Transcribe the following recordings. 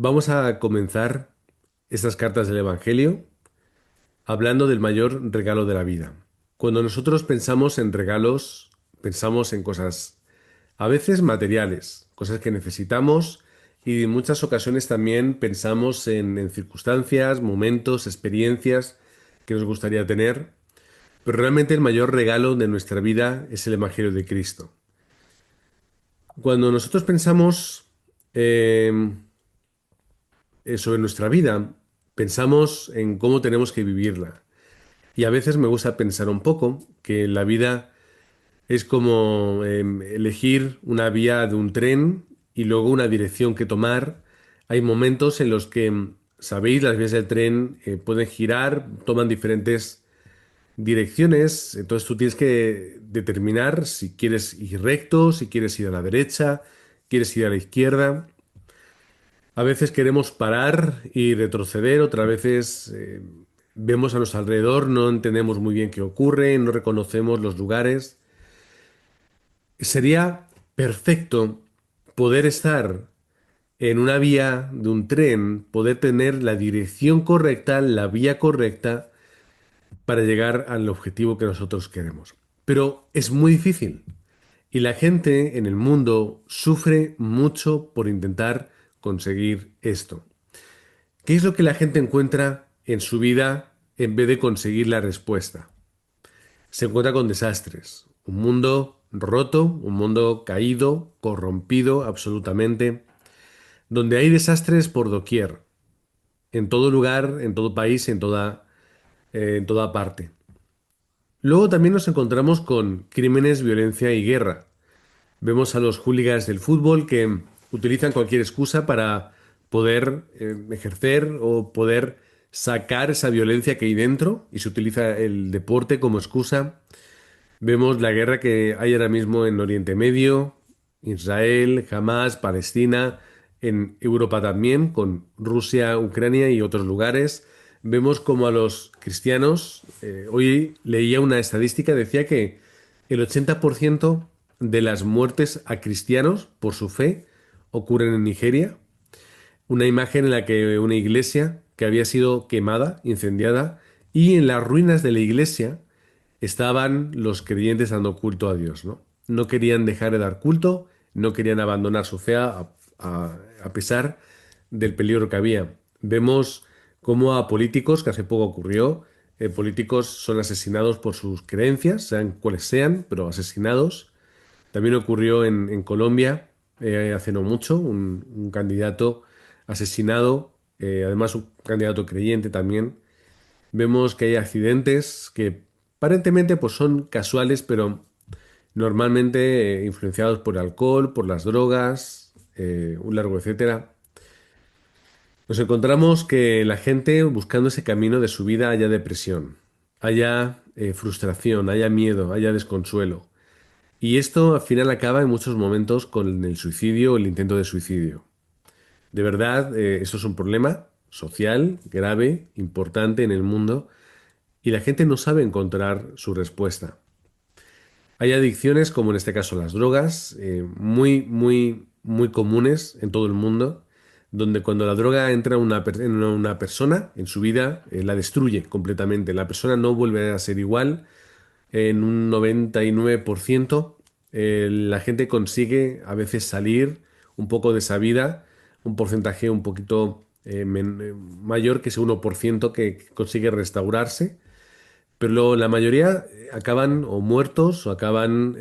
Vamos a comenzar estas cartas del Evangelio hablando del mayor regalo de la vida. Cuando nosotros pensamos en regalos, pensamos en cosas a veces materiales, cosas que necesitamos y en muchas ocasiones también pensamos en circunstancias, momentos, experiencias que nos gustaría tener, pero realmente el mayor regalo de nuestra vida es el Evangelio de Cristo. Cuando nosotros pensamos sobre nuestra vida, pensamos en cómo tenemos que vivirla. Y a veces me gusta pensar un poco que la vida es como elegir una vía de un tren y luego una dirección que tomar. Hay momentos en los que, sabéis, las vías del tren pueden girar, toman diferentes direcciones, entonces tú tienes que determinar si quieres ir recto, si quieres ir a la derecha, quieres ir a la izquierda. A veces queremos parar y retroceder, otras veces vemos a nuestro alrededor, no entendemos muy bien qué ocurre, no reconocemos los lugares. Sería perfecto poder estar en una vía de un tren, poder tener la dirección correcta, la vía correcta para llegar al objetivo que nosotros queremos. Pero es muy difícil y la gente en el mundo sufre mucho por intentar conseguir esto. ¿Qué es lo que la gente encuentra en su vida en vez de conseguir la respuesta? Se encuentra con desastres, un mundo roto, un mundo caído, corrompido absolutamente, donde hay desastres por doquier, en todo lugar, en todo país, en toda parte. Luego también nos encontramos con crímenes, violencia y guerra. Vemos a los hooligans del fútbol que utilizan cualquier excusa para poder ejercer o poder sacar esa violencia que hay dentro y se utiliza el deporte como excusa. Vemos la guerra que hay ahora mismo en Oriente Medio, Israel, Hamas, Palestina, en Europa también, con Rusia, Ucrania y otros lugares. Vemos como a los cristianos, hoy leía una estadística, decía que el 80% de las muertes a cristianos por su fe ocurren en Nigeria. Una imagen en la que una iglesia que había sido quemada, incendiada, y en las ruinas de la iglesia estaban los creyentes dando culto a Dios, ¿no? No querían dejar de dar culto, no querían abandonar su fe a pesar del peligro que había. Vemos cómo a políticos, que hace poco ocurrió, políticos son asesinados por sus creencias, sean cuales sean, pero asesinados. También ocurrió en Colombia hace no mucho, un candidato asesinado, además un candidato creyente también. Vemos que hay accidentes que aparentemente pues, son casuales, pero normalmente influenciados por el alcohol, por las drogas, un largo etcétera. Nos encontramos que la gente buscando ese camino de su vida haya depresión, haya frustración, haya miedo, haya desconsuelo. Y esto al final acaba en muchos momentos con el suicidio o el intento de suicidio. De verdad, eso es un problema social grave, importante en el mundo y la gente no sabe encontrar su respuesta. Hay adicciones, como en este caso las drogas, muy comunes en todo el mundo, donde cuando la droga entra en una persona, en su vida, la destruye completamente. La persona no vuelve a ser igual. En un 99%, la gente consigue a veces salir un poco de esa vida, un porcentaje un poquito mayor que ese 1% que consigue restaurarse, pero luego la mayoría acaban o muertos o acaban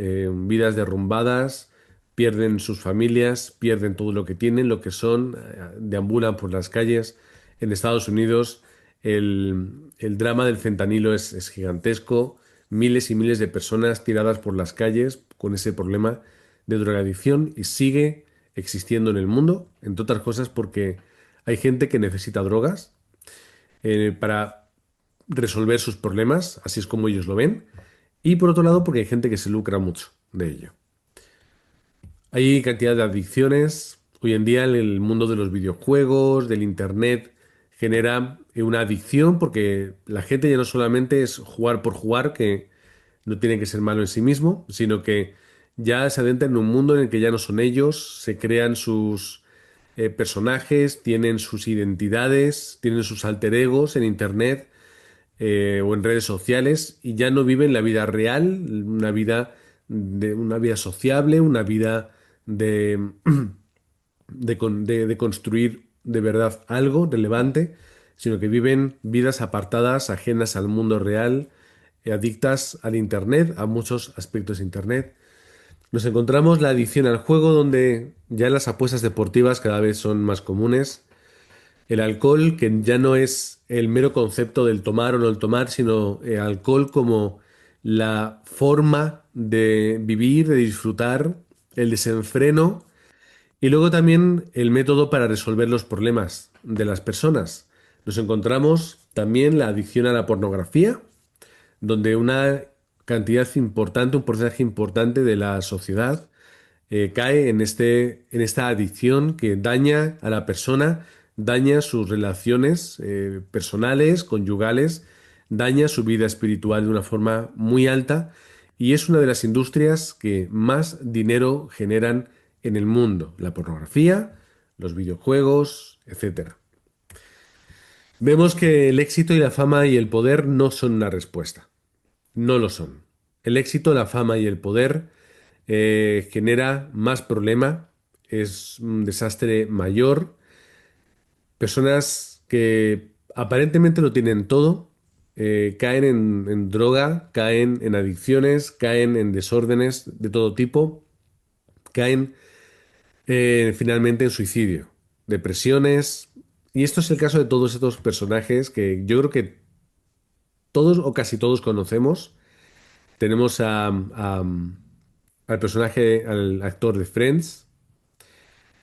vidas derrumbadas, pierden sus familias, pierden todo lo que tienen, lo que son, deambulan por las calles. En Estados Unidos el drama del fentanilo es gigantesco, miles y miles de personas tiradas por las calles con ese problema de drogadicción y sigue existiendo en el mundo, entre otras cosas porque hay gente que necesita drogas para resolver sus problemas, así es como ellos lo ven, y por otro lado porque hay gente que se lucra mucho de ello. Hay cantidad de adicciones. Hoy en día el mundo de los videojuegos, del internet, genera una adicción porque la gente ya no solamente es jugar por jugar, que no tiene que ser malo en sí mismo, sino que ya se adentra en un mundo en el que ya no son ellos, se crean sus personajes, tienen sus identidades, tienen sus alter egos en Internet o en redes sociales y ya no viven la vida real, una vida sociable, una vida de, de construir de verdad algo relevante, sino que viven vidas apartadas, ajenas al mundo real, adictas al Internet, a muchos aspectos de Internet. Nos encontramos la adicción al juego, donde ya las apuestas deportivas cada vez son más comunes. El alcohol, que ya no es el mero concepto del tomar o no el tomar, sino alcohol como la forma de vivir, de disfrutar, el desenfreno y luego también el método para resolver los problemas de las personas. Nos encontramos también la adicción a la pornografía, donde una cantidad importante, un porcentaje importante de la sociedad cae en esta adicción que daña a la persona, daña sus relaciones personales, conyugales, daña su vida espiritual de una forma muy alta y es una de las industrias que más dinero generan en el mundo, la pornografía, los videojuegos, etcétera. Vemos que el éxito y la fama y el poder no son una respuesta, no lo son. El éxito, la fama y el poder genera más problema, es un desastre mayor. Personas que aparentemente lo tienen todo, caen en droga, caen en adicciones, caen en desórdenes de todo tipo, caen finalmente en suicidio, depresiones. Y esto es el caso de todos estos personajes que yo creo que todos o casi todos conocemos. Tenemos al personaje, al actor de Friends,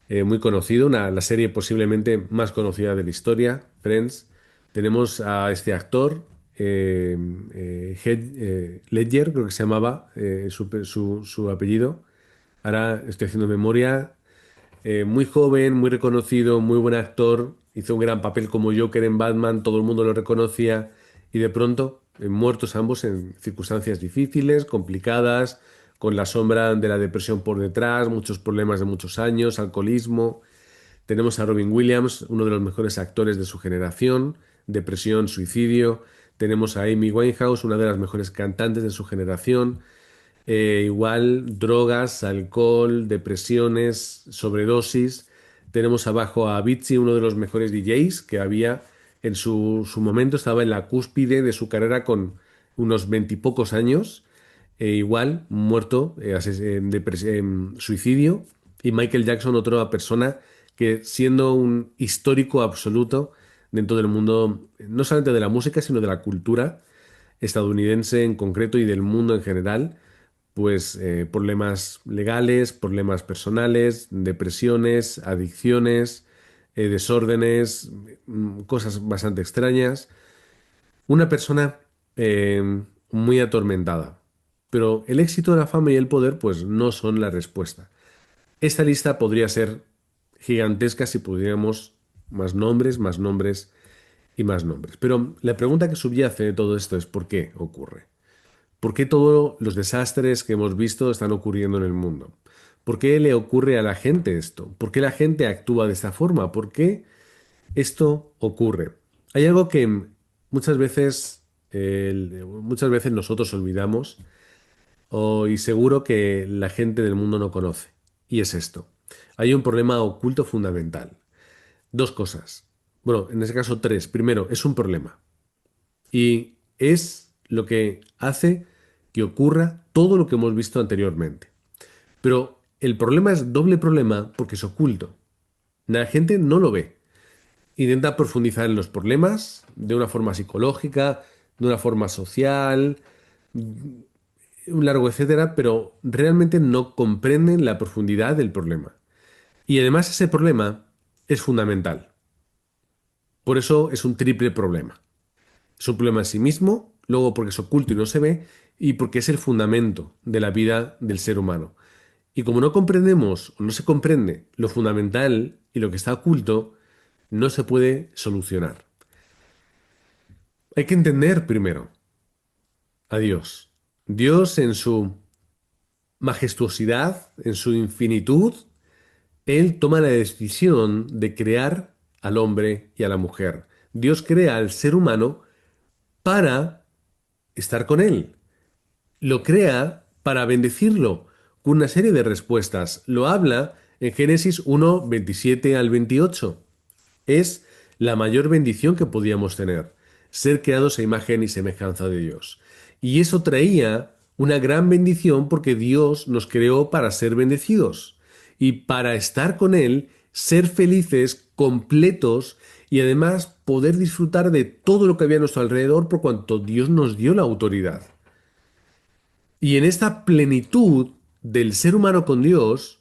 muy conocido, la serie posiblemente más conocida de la historia, Friends. Tenemos a este actor, Ledger, creo que se llamaba su apellido. Ahora estoy haciendo memoria. Muy joven, muy reconocido, muy buen actor. Hizo un gran papel como Joker en Batman, todo el mundo lo reconocía. Y de pronto, muertos ambos en circunstancias difíciles, complicadas, con la sombra de la depresión por detrás, muchos problemas de muchos años, alcoholismo. Tenemos a Robin Williams, uno de los mejores actores de su generación, depresión, suicidio. Tenemos a Amy Winehouse, una de las mejores cantantes de su generación. Igual, drogas, alcohol, depresiones, sobredosis. Tenemos abajo a Avicii, uno de los mejores DJs que había en su momento, estaba en la cúspide de su carrera con unos veintipocos años. Igual, muerto en suicidio. Y Michael Jackson, otra persona que siendo un histórico absoluto dentro del mundo, no solamente de la música, sino de la cultura estadounidense en concreto y del mundo en general, pues problemas legales, problemas personales, depresiones, adicciones, desórdenes, cosas bastante extrañas. Una persona muy atormentada. Pero el éxito, la fama y el poder, pues no son la respuesta. Esta lista podría ser gigantesca si pudiéramos más nombres y más nombres. Pero la pregunta que subyace de todo esto es ¿por qué ocurre? ¿Por qué todos los desastres que hemos visto están ocurriendo en el mundo? ¿Por qué le ocurre a la gente esto? ¿Por qué la gente actúa de esta forma? ¿Por qué esto ocurre? Hay algo que muchas veces nosotros olvidamos y seguro que la gente del mundo no conoce. Y es esto. Hay un problema oculto fundamental. Dos cosas. Bueno, en ese caso tres. Primero, es un problema. Y es lo que hace que ocurra todo lo que hemos visto anteriormente. Pero el problema es doble problema porque es oculto. La gente no lo ve. Intenta profundizar en los problemas de una forma psicológica, de una forma social, un largo etcétera, pero realmente no comprenden la profundidad del problema. Y además ese problema es fundamental. Por eso es un triple problema. Es un problema en sí mismo, luego porque es oculto y no se ve, y porque es el fundamento de la vida del ser humano. Y como no comprendemos o no se comprende lo fundamental y lo que está oculto, no se puede solucionar. Hay que entender primero a Dios. Dios en su majestuosidad, en su infinitud, Él toma la decisión de crear al hombre y a la mujer. Dios crea al ser humano para estar con él. Lo crea para bendecirlo con una serie de respuestas. Lo habla en Génesis 1, 27 al 28. Es la mayor bendición que podíamos tener, ser creados a imagen y semejanza de Dios. Y eso traía una gran bendición porque Dios nos creó para ser bendecidos y para estar con Él, ser felices, completos y además poder disfrutar de todo lo que había a nuestro alrededor por cuanto Dios nos dio la autoridad. Y en esta plenitud del ser humano con Dios,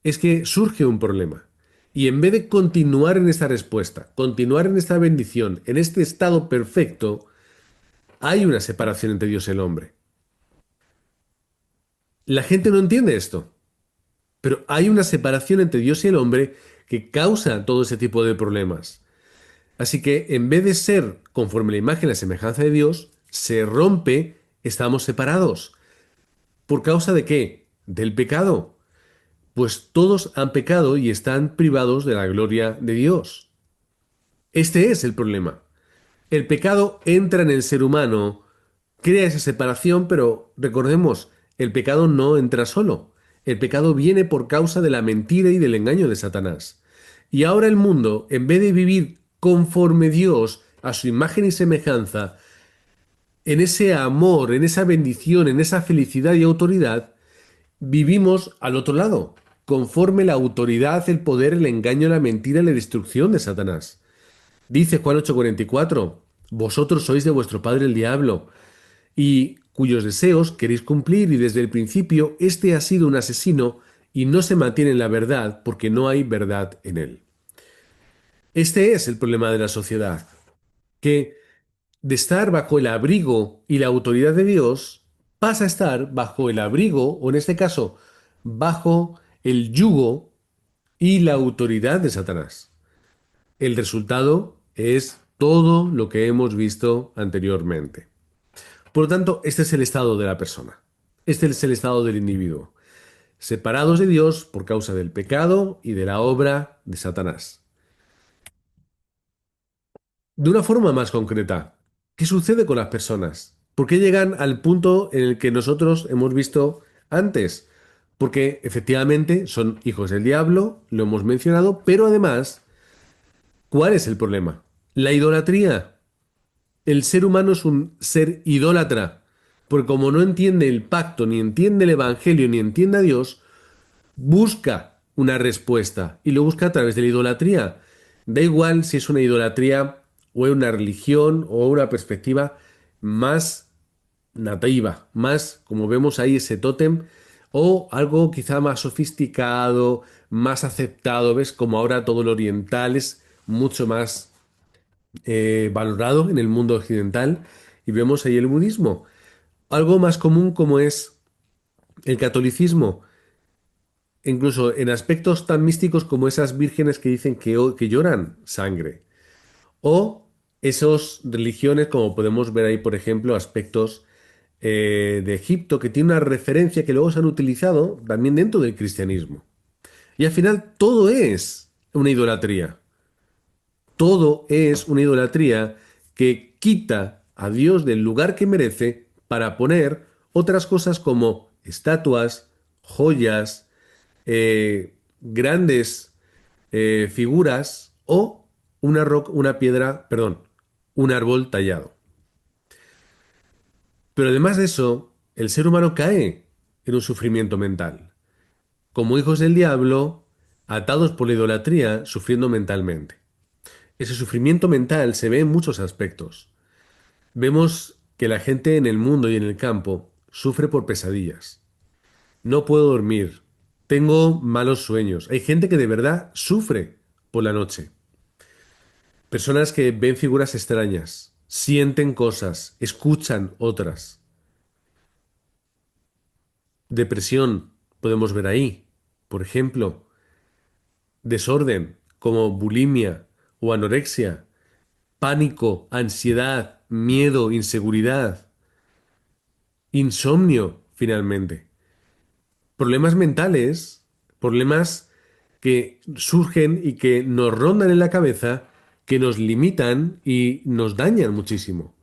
es que surge un problema. Y en vez de continuar en esta respuesta, continuar en esta bendición, en este estado perfecto, hay una separación entre Dios y el hombre. La gente no entiende esto, pero hay una separación entre Dios y el hombre que causa todo ese tipo de problemas. Así que en vez de ser conforme la imagen y la semejanza de Dios, se rompe, estamos separados. ¿Por causa de qué? Del pecado. Pues todos han pecado y están privados de la gloria de Dios. Este es el problema. El pecado entra en el ser humano, crea esa separación, pero recordemos, el pecado no entra solo. El pecado viene por causa de la mentira y del engaño de Satanás. Y ahora el mundo, en vez de vivir conforme Dios, a su imagen y semejanza, en ese amor, en esa bendición, en esa felicidad y autoridad, vivimos al otro lado, conforme la autoridad, el poder, el engaño, la mentira y la destrucción de Satanás. Dice Juan 8:44, vosotros sois de vuestro padre el diablo, y cuyos deseos queréis cumplir, y desde el principio éste ha sido un asesino y no se mantiene en la verdad porque no hay verdad en él. Este es el problema de la sociedad, que de estar bajo el abrigo y la autoridad de Dios, pasa a estar bajo el abrigo, o en este caso, bajo el yugo y la autoridad de Satanás. El resultado es todo lo que hemos visto anteriormente. Por lo tanto, este es el estado de la persona. Este es el estado del individuo. Separados de Dios por causa del pecado y de la obra de Satanás. De una forma más concreta, ¿qué sucede con las personas? ¿Por qué llegan al punto en el que nosotros hemos visto antes? Porque efectivamente son hijos del diablo, lo hemos mencionado, pero además, ¿cuál es el problema? La idolatría. El ser humano es un ser idólatra, porque como no entiende el pacto, ni entiende el evangelio, ni entiende a Dios, busca una respuesta y lo busca a través de la idolatría. Da igual si es una idolatría o es una religión o una perspectiva más nativa, más como vemos ahí ese tótem, o algo quizá más sofisticado, más aceptado, ¿ves? Como ahora todo lo oriental es mucho más valorado en el mundo occidental y vemos ahí el budismo. Algo más común como es el catolicismo, incluso en aspectos tan místicos como esas vírgenes que dicen que lloran sangre. O esas religiones, como podemos ver ahí, por ejemplo, aspectos de Egipto, que tiene una referencia que luego se han utilizado también dentro del cristianismo. Y al final todo es una idolatría. Todo es una idolatría que quita a Dios del lugar que merece para poner otras cosas como estatuas, joyas, grandes figuras o una piedra, perdón, un árbol tallado. Pero además de eso, el ser humano cae en un sufrimiento mental, como hijos del diablo, atados por la idolatría, sufriendo mentalmente. Ese sufrimiento mental se ve en muchos aspectos. Vemos que la gente en el mundo y en el campo sufre por pesadillas. No puedo dormir. Tengo malos sueños. Hay gente que de verdad sufre por la noche. Personas que ven figuras extrañas, sienten cosas, escuchan otras. Depresión, podemos ver ahí. Por ejemplo, desorden como bulimia o anorexia, pánico, ansiedad, miedo, inseguridad, insomnio, finalmente. Problemas mentales, problemas que surgen y que nos rondan en la cabeza, que nos limitan y nos dañan muchísimo.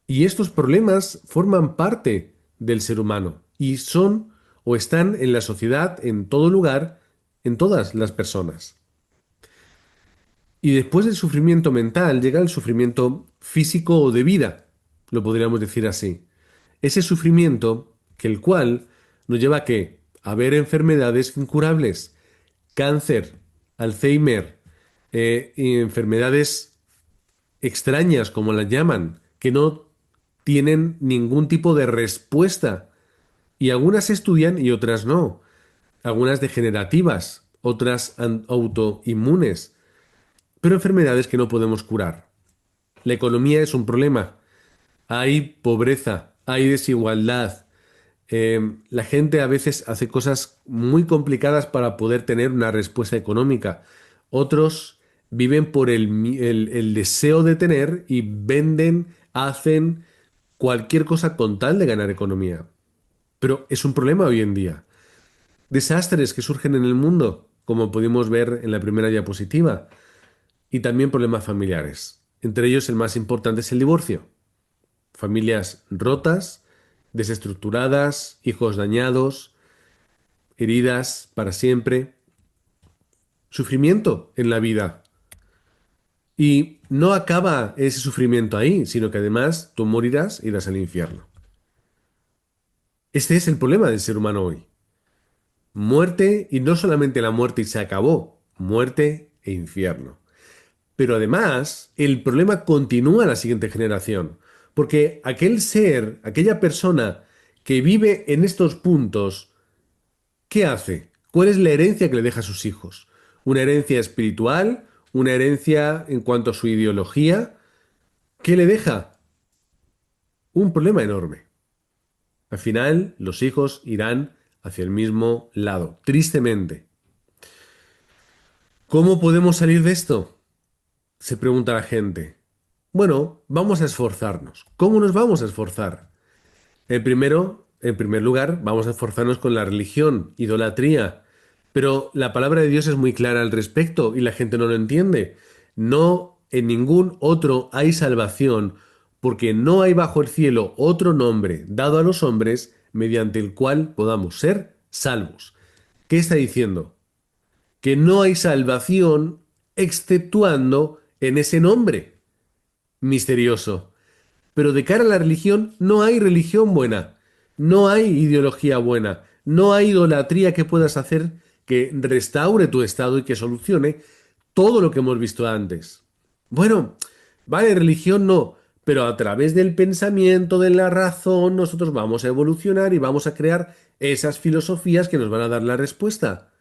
Y estos problemas forman parte del ser humano y son o están en la sociedad, en todo lugar, en todas las personas. Y después del sufrimiento mental llega el sufrimiento físico o de vida, lo podríamos decir así. Ese sufrimiento que el cual nos lleva a qué? A ver enfermedades incurables, cáncer, Alzheimer, y enfermedades extrañas, como las llaman, que no tienen ningún tipo de respuesta. Y algunas se estudian y otras no. Algunas degenerativas, otras autoinmunes, pero enfermedades que no podemos curar. La economía es un problema. Hay pobreza, hay desigualdad. La gente a veces hace cosas muy complicadas para poder tener una respuesta económica. Otros viven por el deseo de tener y venden, hacen cualquier cosa con tal de ganar economía. Pero es un problema hoy en día. Desastres que surgen en el mundo, como pudimos ver en la primera diapositiva, y también problemas familiares. Entre ellos el más importante es el divorcio. Familias rotas, desestructuradas, hijos dañados, heridas para siempre, sufrimiento en la vida. Y no acaba ese sufrimiento ahí, sino que además tú morirás e irás al infierno. Este es el problema del ser humano hoy. Muerte, y no solamente la muerte y se acabó, muerte e infierno. Pero además, el problema continúa en la siguiente generación, porque aquel ser, aquella persona que vive en estos puntos, ¿qué hace? ¿Cuál es la herencia que le deja a sus hijos? ¿Una herencia espiritual? ¿Una herencia en cuanto a su ideología? ¿Qué le deja? Un problema enorme. Al final, los hijos irán hacia el mismo lado, tristemente. ¿Cómo podemos salir de esto? Se pregunta la gente. Bueno, vamos a esforzarnos. ¿Cómo nos vamos a esforzar? En primer lugar, vamos a esforzarnos con la religión, idolatría. Pero la palabra de Dios es muy clara al respecto y la gente no lo entiende. No en ningún otro hay salvación, porque no hay bajo el cielo otro nombre dado a los hombres mediante el cual podamos ser salvos. ¿Qué está diciendo? Que no hay salvación exceptuando en ese nombre misterioso. Pero de cara a la religión, no hay religión buena, no hay ideología buena, no hay idolatría que puedas hacer que restaure tu estado y que solucione todo lo que hemos visto antes. Bueno, vale, religión no, pero a través del pensamiento, de la razón, nosotros vamos a evolucionar y vamos a crear esas filosofías que nos van a dar la respuesta.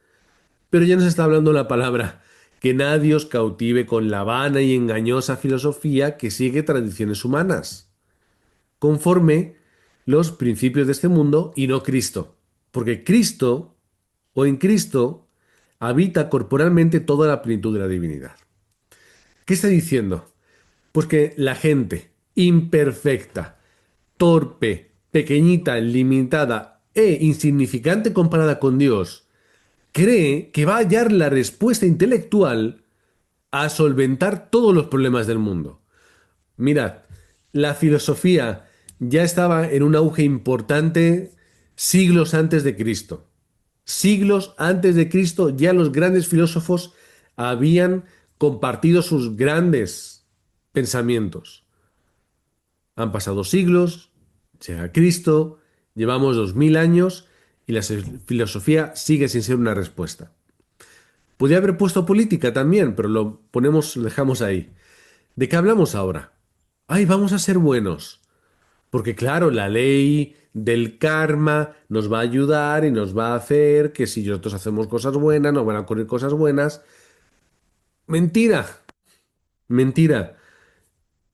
Pero ya nos está hablando la palabra, que nadie os cautive con la vana y engañosa filosofía que sigue tradiciones humanas conforme los principios de este mundo y no Cristo. Porque Cristo, o en Cristo, habita corporalmente toda la plenitud de la divinidad. ¿Qué está diciendo? Pues que la gente imperfecta, torpe, pequeñita, limitada e insignificante comparada con Dios, cree que va a hallar la respuesta intelectual a solventar todos los problemas del mundo. Mirad, la filosofía ya estaba en un auge importante siglos antes de Cristo. Siglos antes de Cristo ya los grandes filósofos habían compartido sus grandes pensamientos. Han pasado siglos, llega Cristo, llevamos 2000 años y la filosofía sigue sin ser una respuesta. Podría haber puesto política también, pero lo dejamos ahí. ¿De qué hablamos ahora? Ay, vamos a ser buenos. Porque claro, la ley del karma nos va a ayudar y nos va a hacer que si nosotros hacemos cosas buenas, nos van a ocurrir cosas buenas. Mentira, mentira.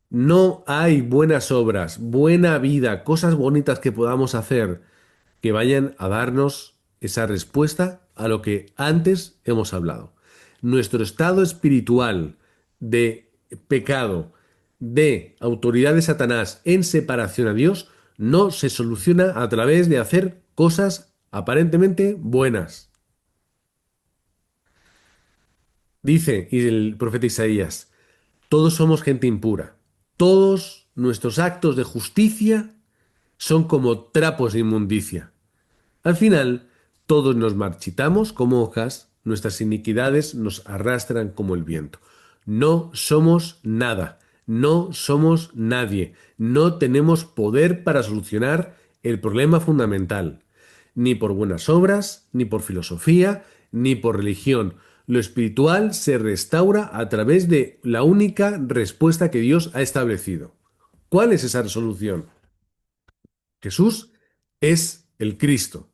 No hay buenas obras, buena vida, cosas bonitas que podamos hacer que vayan a darnos esa respuesta a lo que antes hemos hablado. Nuestro estado espiritual de pecado, de autoridad de Satanás en separación a Dios, no se soluciona a través de hacer cosas aparentemente buenas. Dice y el profeta Isaías, todos somos gente impura. Todos nuestros actos de justicia son como trapos de inmundicia. Al final, todos nos marchitamos como hojas, nuestras iniquidades nos arrastran como el viento. No somos nada, no somos nadie, no tenemos poder para solucionar el problema fundamental, ni por buenas obras, ni por filosofía, ni por religión. Lo espiritual se restaura a través de la única respuesta que Dios ha establecido. ¿Cuál es esa solución? Jesús es el Cristo.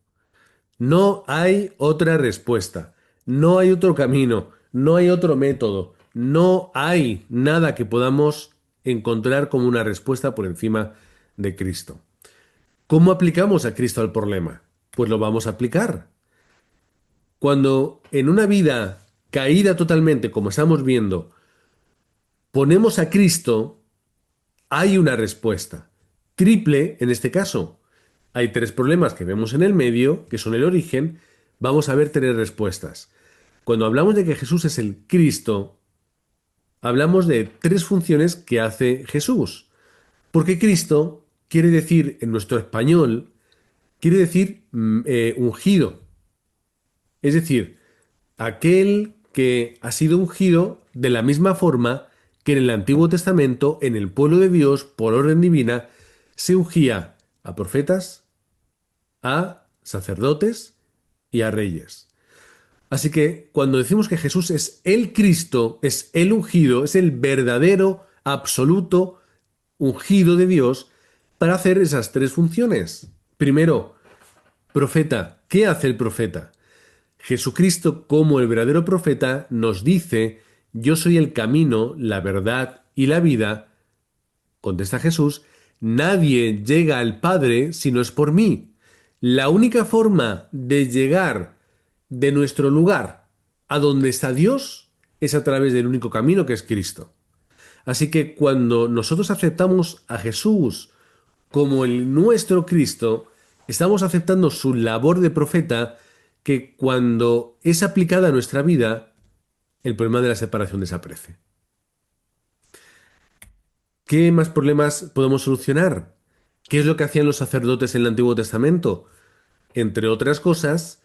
No hay otra respuesta, no hay otro camino, no hay otro método, no hay nada que podamos encontrar como una respuesta por encima de Cristo. ¿Cómo aplicamos a Cristo al problema? Pues lo vamos a aplicar. Cuando en una vida caída totalmente, como estamos viendo, ponemos a Cristo, hay una respuesta. Triple en este caso. Hay tres problemas que vemos en el medio, que son el origen. Vamos a ver tres respuestas. Cuando hablamos de que Jesús es el Cristo, hablamos de tres funciones que hace Jesús. Porque Cristo quiere decir, en nuestro español, quiere decir ungido. Es decir, aquel que ha sido ungido de la misma forma que en el Antiguo Testamento, en el pueblo de Dios, por orden divina, se ungía a profetas, a sacerdotes y a reyes. Así que cuando decimos que Jesús es el Cristo, es el ungido, es el verdadero, absoluto ungido de Dios para hacer esas tres funciones. Primero, profeta. ¿Qué hace el profeta? Jesucristo, como el verdadero profeta, nos dice, yo soy el camino, la verdad y la vida. Contesta Jesús, nadie llega al Padre si no es por mí. La única forma de llegar de nuestro lugar a donde está Dios es a través del único camino que es Cristo. Así que cuando nosotros aceptamos a Jesús como el nuestro Cristo, estamos aceptando su labor de profeta que cuando es aplicada a nuestra vida, el problema de la separación desaparece. ¿Qué más problemas podemos solucionar? ¿Qué es lo que hacían los sacerdotes en el Antiguo Testamento? Entre otras cosas,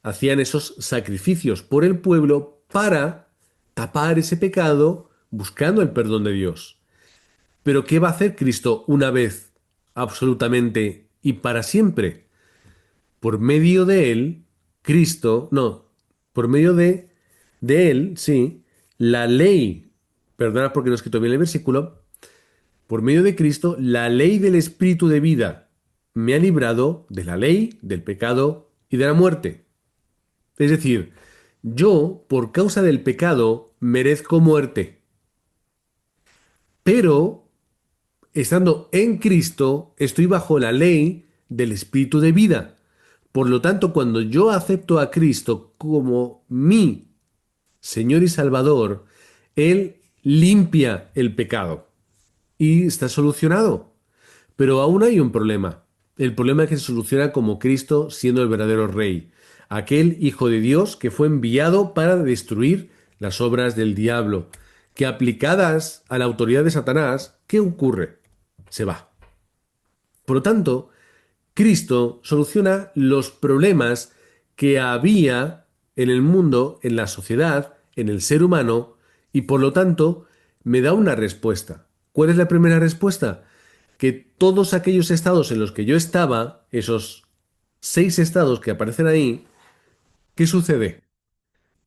hacían esos sacrificios por el pueblo para tapar ese pecado buscando el perdón de Dios. Pero ¿qué va a hacer Cristo una vez, absolutamente y para siempre? Por medio de él, Cristo, no, por medio de él, sí, la ley, perdona porque no he escrito bien el versículo, por medio de Cristo, la ley del Espíritu de vida me ha librado de la ley, del pecado y de la muerte. Es decir, yo, por causa del pecado, merezco muerte, pero estando en Cristo, estoy bajo la ley del Espíritu de vida. Por lo tanto, cuando yo acepto a Cristo como mi Señor y Salvador, Él limpia el pecado y está solucionado. Pero aún hay un problema. El problema es que se soluciona como Cristo siendo el verdadero Rey, aquel Hijo de Dios que fue enviado para destruir las obras del diablo, que aplicadas a la autoridad de Satanás, ¿qué ocurre? Se va. Por lo tanto, Cristo soluciona los problemas que había en el mundo, en la sociedad, en el ser humano, y por lo tanto me da una respuesta. ¿Cuál es la primera respuesta? Que todos aquellos estados en los que yo estaba, esos 6 estados que aparecen ahí, ¿qué sucede?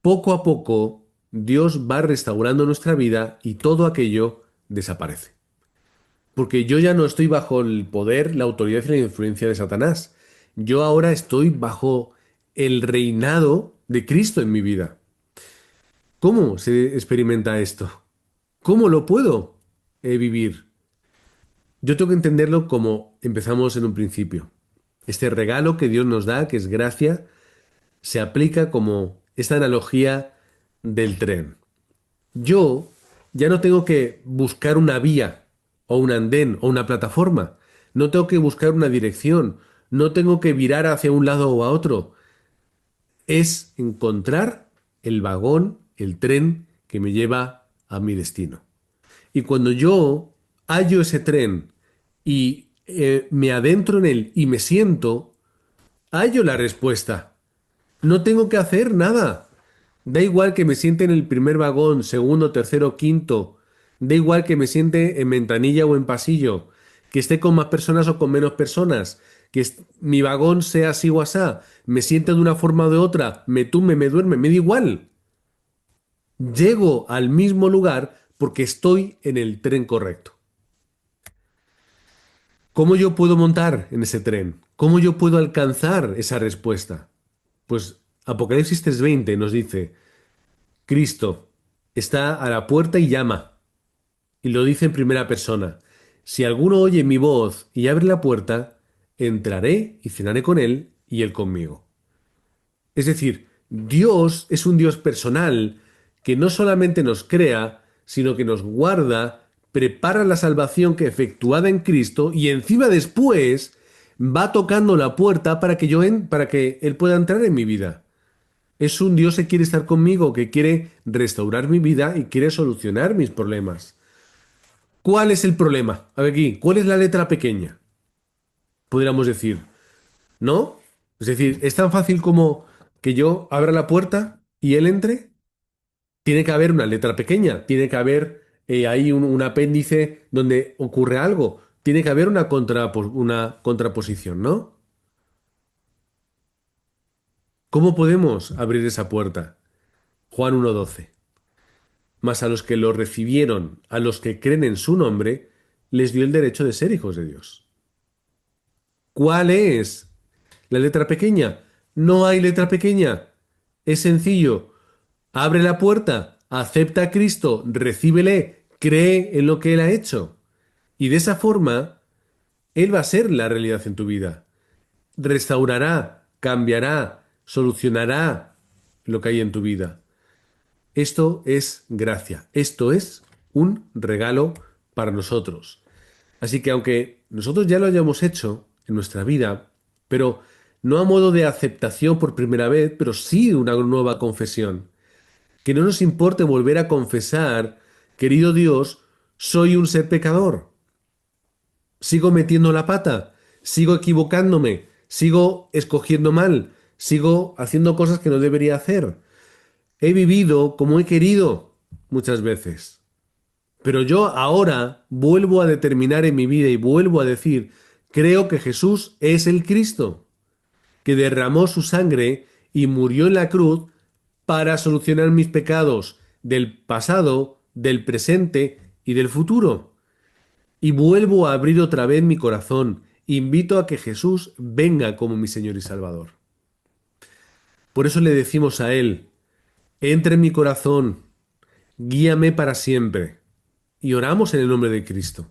Poco a poco Dios va restaurando nuestra vida y todo aquello desaparece. Porque yo ya no estoy bajo el poder, la autoridad y la influencia de Satanás. Yo ahora estoy bajo el reinado de Cristo en mi vida. ¿Cómo se experimenta esto? ¿Cómo lo puedo vivir? Yo tengo que entenderlo como empezamos en un principio. Este regalo que Dios nos da, que es gracia, se aplica como esta analogía del tren. Yo ya no tengo que buscar una vía o un andén o una plataforma. No tengo que buscar una dirección. No tengo que virar hacia un lado o a otro. Es encontrar el vagón el tren que me lleva a mi destino. Y cuando yo hallo ese tren y me adentro en él y me siento, hallo la respuesta. No tengo que hacer nada. Da igual que me siente en el primer vagón, segundo, tercero, quinto. Da igual que me siente en ventanilla o en pasillo. Que esté con más personas o con menos personas. Mi vagón sea así o asá. Me siente de una forma o de otra. Me tumbe, me duerme. Me da igual. Llego al mismo lugar porque estoy en el tren correcto. ¿Cómo yo puedo montar en ese tren? ¿Cómo yo puedo alcanzar esa respuesta? Pues Apocalipsis 3:20 nos dice, Cristo está a la puerta y llama, y lo dice en primera persona. Si alguno oye mi voz y abre la puerta, entraré y cenaré con él y él conmigo. Es decir, Dios es un Dios personal que no solamente nos crea, sino que nos guarda, prepara la salvación que efectuada en Cristo y encima después va tocando la puerta para que para que Él pueda entrar en mi vida. Es un Dios que quiere estar conmigo, que quiere restaurar mi vida y quiere solucionar mis problemas. ¿Cuál es el problema? A ver aquí, ¿cuál es la letra pequeña? Podríamos decir, ¿no? Es decir, es tan fácil como que yo abra la puerta y él entre. Tiene que haber una letra pequeña, tiene que haber ahí un apéndice donde ocurre algo, tiene que haber una contraposición, ¿no? ¿Cómo podemos abrir esa puerta? Juan 1:12. Mas a los que lo recibieron, a los que creen en su nombre, les dio el derecho de ser hijos de Dios. ¿Cuál es la letra pequeña? No hay letra pequeña. Es sencillo. Abre la puerta, acepta a Cristo, recíbele, cree en lo que Él ha hecho. Y de esa forma, Él va a ser la realidad en tu vida. Restaurará, cambiará, solucionará lo que hay en tu vida. Esto es gracia. Esto es un regalo para nosotros. Así que aunque nosotros ya lo hayamos hecho en nuestra vida, pero no a modo de aceptación por primera vez, pero sí una nueva confesión. Que no nos importe volver a confesar, querido Dios, soy un ser pecador. Sigo metiendo la pata, sigo equivocándome, sigo escogiendo mal, sigo haciendo cosas que no debería hacer. He vivido como he querido muchas veces. Pero yo ahora vuelvo a determinar en mi vida y vuelvo a decir, creo que Jesús es el Cristo, que derramó su sangre y murió en la cruz para solucionar mis pecados del pasado, del presente y del futuro. Y vuelvo a abrir otra vez mi corazón. Invito a que Jesús venga como mi Señor y Salvador. Por eso le decimos a Él, entra en mi corazón, guíame para siempre. Y oramos en el nombre de Cristo.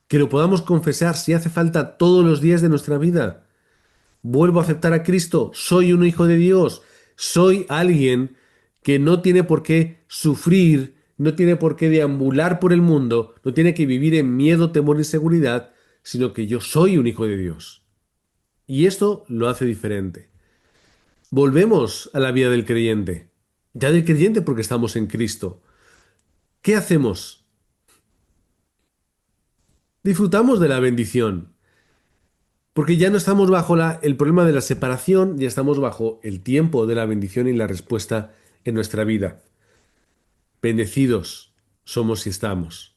Que lo podamos confesar si hace falta todos los días de nuestra vida. Vuelvo a aceptar a Cristo, soy un hijo de Dios, soy alguien que no tiene por qué sufrir, no tiene por qué deambular por el mundo, no tiene que vivir en miedo, temor y inseguridad, sino que yo soy un hijo de Dios. Y esto lo hace diferente. Volvemos a la vida del creyente. Ya del creyente porque estamos en Cristo. ¿Qué hacemos? Disfrutamos de la bendición. Porque ya no estamos bajo el problema de la separación, ya estamos bajo el tiempo de la bendición y la respuesta en nuestra vida. Bendecidos somos y estamos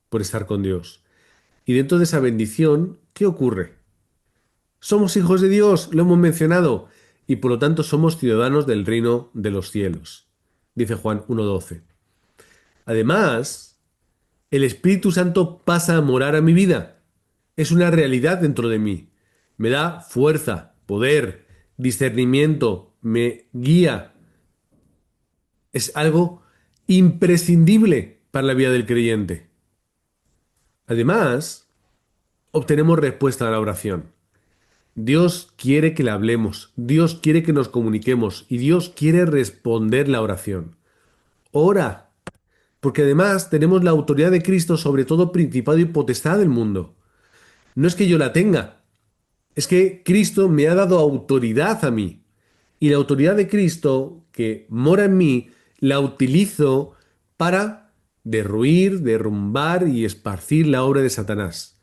por estar con Dios. Y dentro de esa bendición, ¿qué ocurre? Somos hijos de Dios, lo hemos mencionado, y por lo tanto somos ciudadanos del reino de los cielos, dice Juan 1:12. Además, el Espíritu Santo pasa a morar a mi vida. Es una realidad dentro de mí. Me da fuerza, poder, discernimiento, me guía. Es algo imprescindible para la vida del creyente. Además, obtenemos respuesta a la oración. Dios quiere que le hablemos, Dios quiere que nos comuniquemos y Dios quiere responder la oración. Ora, porque además tenemos la autoridad de Cristo sobre todo principado y potestad del mundo. No es que yo la tenga, es que Cristo me ha dado autoridad a mí. Y la autoridad de Cristo que mora en mí la utilizo para derruir, derrumbar y esparcir la obra de Satanás,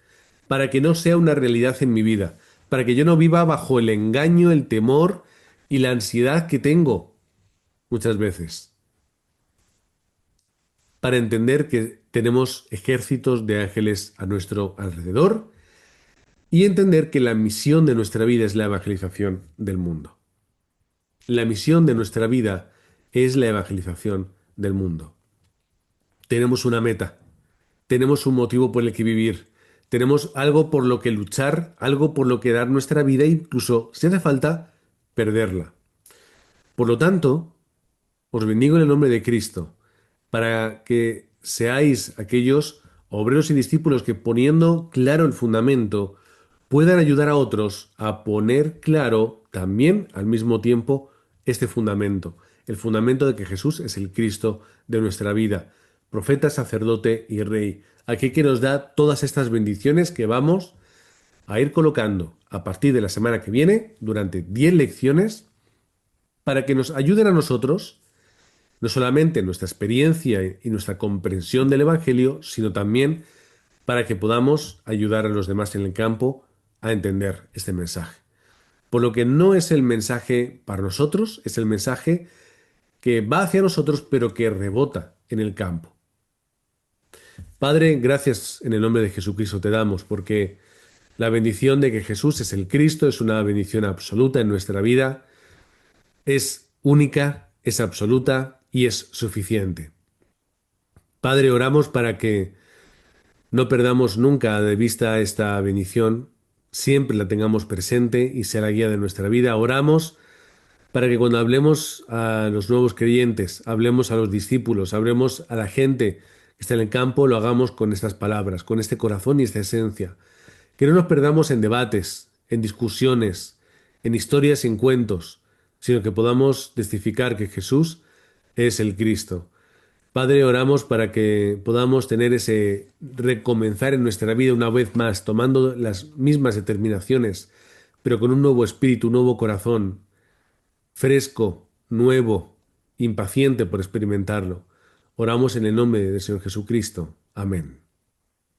para que no sea una realidad en mi vida, para que yo no viva bajo el engaño, el temor y la ansiedad que tengo muchas veces, para entender que tenemos ejércitos de ángeles a nuestro alrededor y entender que la misión de nuestra vida es la evangelización del mundo. La misión de nuestra vida es la evangelización del mundo. Tenemos una meta, tenemos un motivo por el que vivir, tenemos algo por lo que luchar, algo por lo que dar nuestra vida, incluso, si hace falta, perderla. Por lo tanto, os bendigo en el nombre de Cristo, para que seáis aquellos obreros y discípulos que poniendo claro el fundamento, puedan ayudar a otros a poner claro también al mismo tiempo este fundamento, el fundamento de que Jesús es el Cristo de nuestra vida, profeta, sacerdote y rey, aquí que nos da todas estas bendiciones que vamos a ir colocando a partir de la semana que viene durante 10 lecciones para que nos ayuden a nosotros no solamente nuestra experiencia y nuestra comprensión del Evangelio, sino también para que podamos ayudar a los demás en el campo a entender este mensaje. Por lo que no es el mensaje para nosotros, es el mensaje que va hacia nosotros, pero que rebota en el campo. Padre, gracias en el nombre de Jesucristo te damos, porque la bendición de que Jesús es el Cristo es una bendición absoluta en nuestra vida, es única, es absoluta y es suficiente. Padre, oramos para que no perdamos nunca de vista esta bendición, siempre la tengamos presente y sea la guía de nuestra vida. Oramos para que cuando hablemos a los nuevos creyentes, hablemos a los discípulos, hablemos a la gente que está en el campo, lo hagamos con estas palabras, con este corazón y esta esencia. Que no nos perdamos en debates, en discusiones, en historias y en cuentos, sino que podamos testificar que Jesús es el Cristo. Padre, oramos para que podamos tener ese recomenzar en nuestra vida una vez más, tomando las mismas determinaciones, pero con un nuevo espíritu, un nuevo corazón, fresco, nuevo, impaciente por experimentarlo. Oramos en el nombre del Señor Jesucristo. Amén.